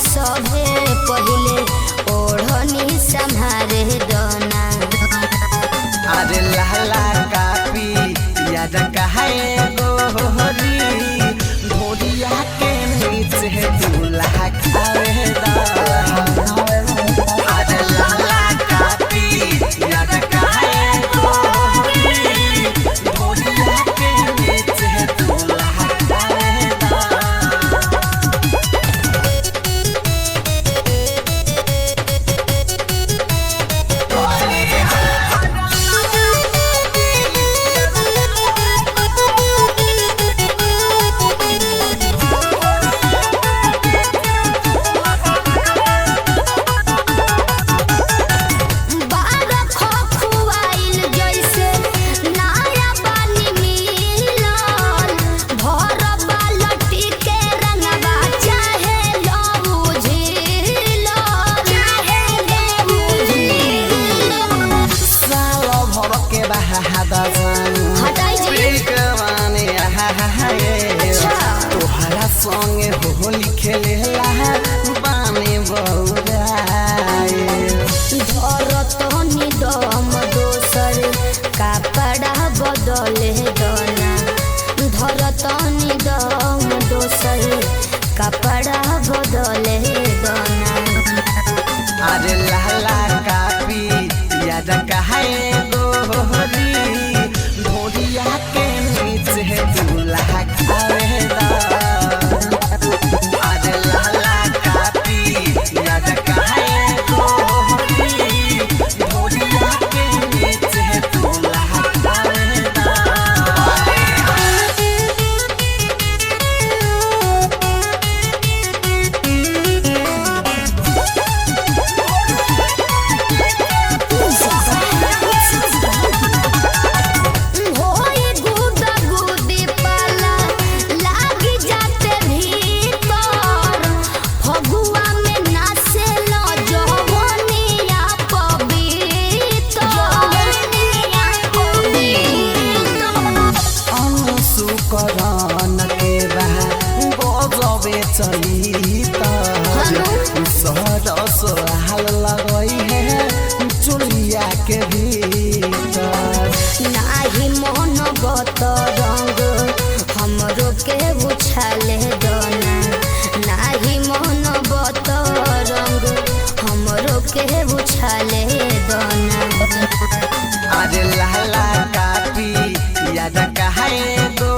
सभे पहिले ओढ़नी संभारे दोना। अरे लाला कापी याद कहे गोरी भोरिया के नीचे दूल्हा खावे दा। अरे लाला कापी याद कहे गोरी भोरिया के नीचे दूल्हा खावे दा। तोहरा संगे होली खेलेला बाने बौराए। धरतनी दम दोसर कपड़ा बदले दोना। धरतनी दम दोसर कपड़ा बदले दोना। अरे लाला कापी याद कहे गोरी भोरिया के नीचे दूल्हा खावे दा। अरे लाला कापी याद कहे गोरी भोरिया के नीचे दूल्हा खावे दा। करन के बजबे चली सरस हाल लगई है चुलिया के भीतर। नाही मन बत रंग हमरो के उछाले दोना। नाही मन बत रंग हमरो के उछाले दोना। अरे लाला कापी याद कहे गो